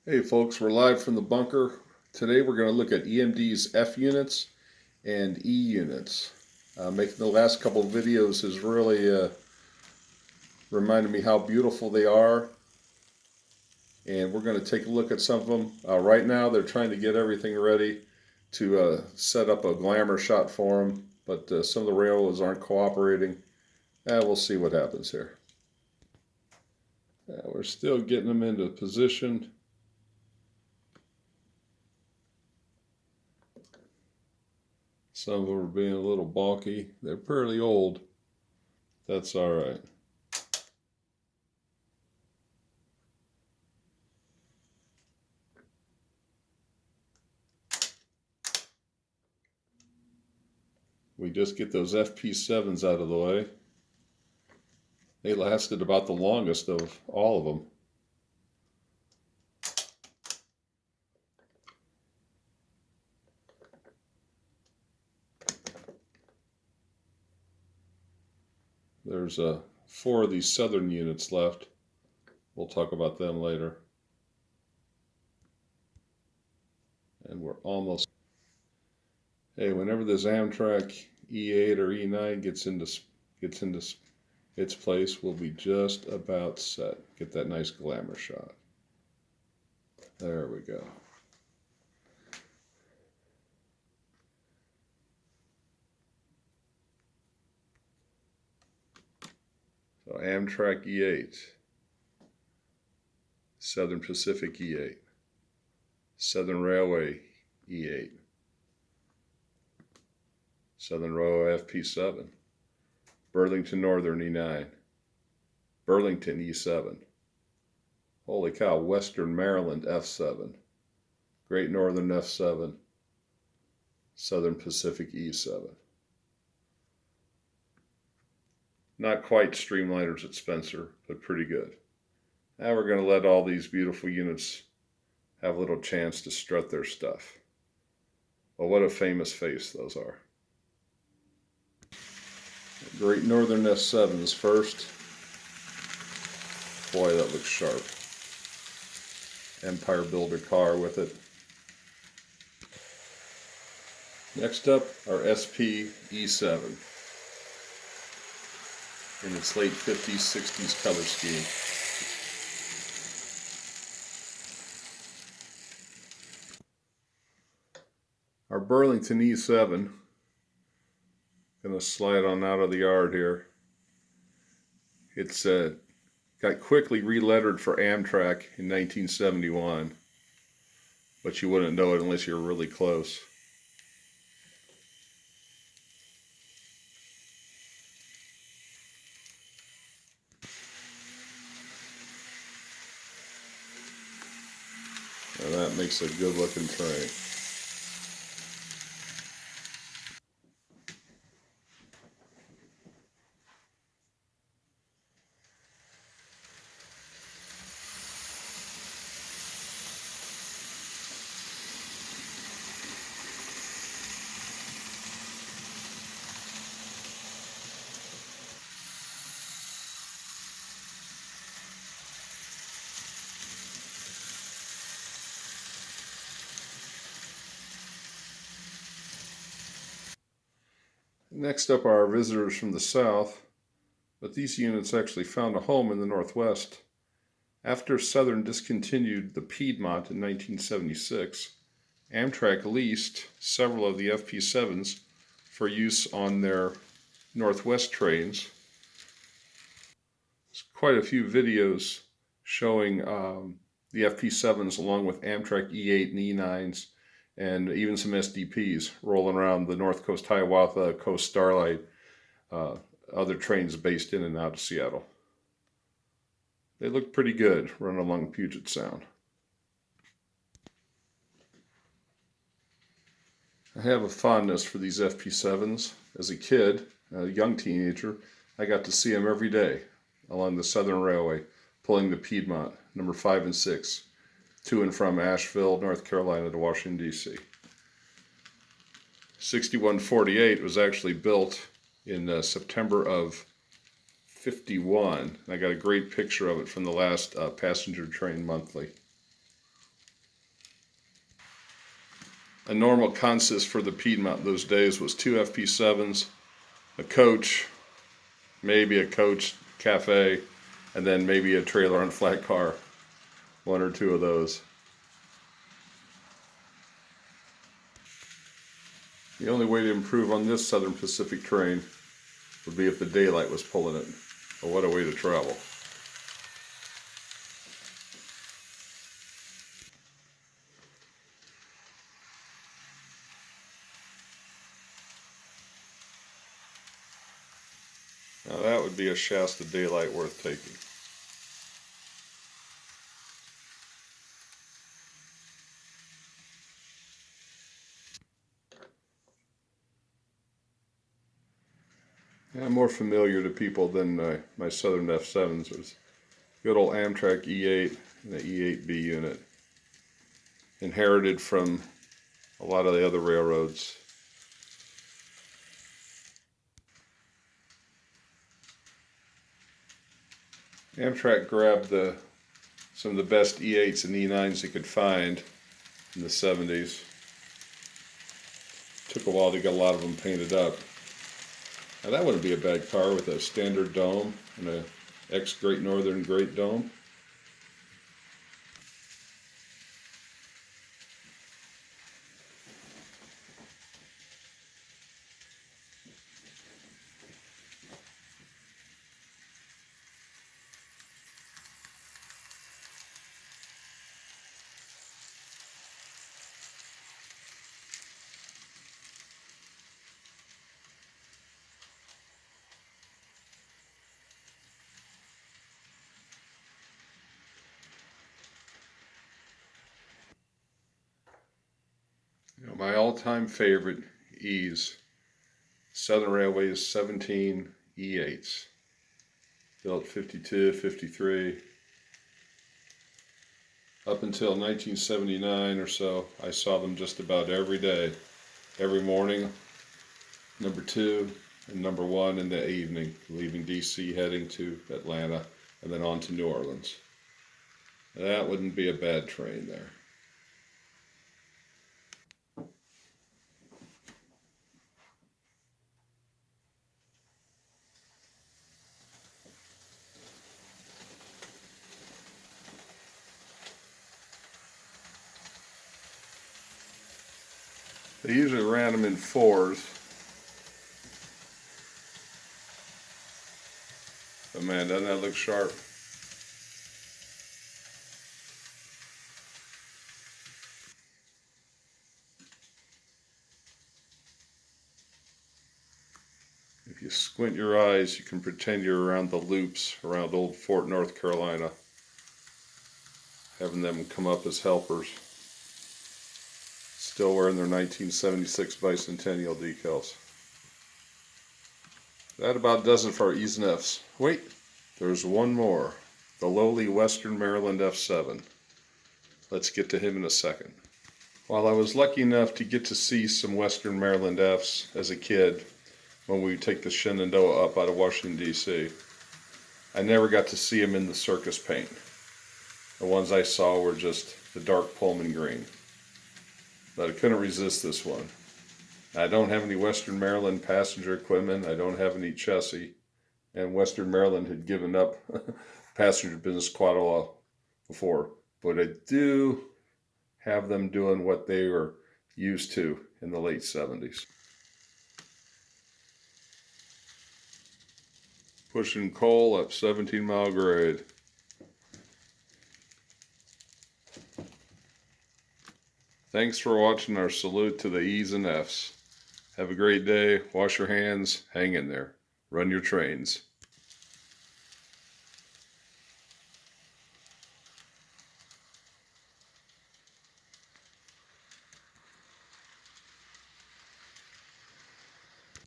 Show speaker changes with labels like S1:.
S1: Hey folks, we're live from the bunker. Today we're going to look at EMDs F units and E units. Making the last couple of videos has really reminded me how beautiful they are. And we're going to take a look at some of them. Right now they're trying to get everything ready to set up a glamour shot for them. But some of the railroads aren't cooperating. We'll see what happens here. We're still getting them into position. Some of them are being a little bulky. They're fairly old. That's all right. We just get those FP7s out of the way. They lasted about the longest of all of them. There's 4 of these southern units left. We'll talk about them later. And we're almost... Hey, whenever this Amtrak E8 or E9 gets into its place, we'll be just about set. Get that nice glamour shot. There we go. So Amtrak E8, Southern Pacific E8, Southern Railway E8, Southern Railway FP7, Burlington Northern E9, Burlington E7, holy cow, Western Maryland F7, Great Northern F7, Southern Pacific E7. Not quite streamliners at Spencer, but pretty good. Now we're going to let all these beautiful units have a little chance to strut their stuff. Well, what a famous face those are. Great Northern S7s first. Boy, that looks sharp. Empire Builder car with it. Next up, our SP E7 in its late 50s, 60s color scheme. Our Burlington E7, gonna slide on out of the yard here. It's got quickly relettered for Amtrak in 1971, but you wouldn't know it unless you're really close. And that makes a good looking train. Next up are our visitors from the south, but these units actually found a home in the Northwest. After Southern discontinued the Piedmont in 1976, Amtrak leased several of the FP7s for use on their Northwest trains. There's quite a few videos showing the FP7s along with Amtrak E8 and E9s, and even some SDPs rolling around the North Coast Hiawatha, Coast Starlight, other trains based in and out of Seattle. They look pretty good running along Puget Sound. I have a fondness for these FP7s. As a kid, a young teenager, I got to see them every day along the Southern Railway, pulling the Piedmont, number 5 and 6, to and from Asheville, North Carolina to Washington, D.C. 6148 was actually built in September of 51. I got a great picture of it from the last Passenger Train Monthly. a normal consist for the Piedmont those days was 2 FP7s, a coach, maybe a coach cafe, and then maybe a trailer and flat car. One or two of those. The only way to improve on this Southern Pacific train would be if the daylight was pulling it. But what a way to travel. Now that would be a Shasta daylight worth taking. I'm more familiar to people than my Southern F7s. It was good old Amtrak E8 and the E8B unit. Inherited from a lot of the other railroads. Amtrak grabbed some of the best E8s and E9s they could find in the 70s. Took a while to get a lot of them painted up. Now that wouldn't be a bad car with a standard dome and a ex-Great Northern Great Dome. You know, my all-time favorite E's, Southern Railway's 17 E8s, built 52, 53. Up until 1979 or so, I saw them just about every day, every morning, number 2 and number 1 in the evening, leaving DC heading to Atlanta and then on to New Orleans. That wouldn't be a bad train there. They usually ran them in 4s. But man, doesn't that look sharp? If you squint your eyes, you can pretend you're around the loops around old Fort North Carolina, having them come up as helpers. Still wearing their 1976 bicentennial decals. That about does it for our E's and F's. Wait, there's one more. The lowly Western Maryland F7. Let's get to him in a second. While I was lucky enough to get to see some Western Maryland F's as a kid, when we would take the Shenandoah up out of Washington, D.C., I never got to see them in the circus paint. The ones I saw were just the dark Pullman green. But I couldn't resist this one. I don't have any Western Maryland passenger equipment. I don't have any chassis. And Western Maryland had given up passenger business quite a while before. But I do have them doing what they were used to in the late 70s. Pushing coal up 17-mile grade. Thanks for watching our salute to the E's and F's. Have a great day. Wash your hands. Hang in there. Run your trains.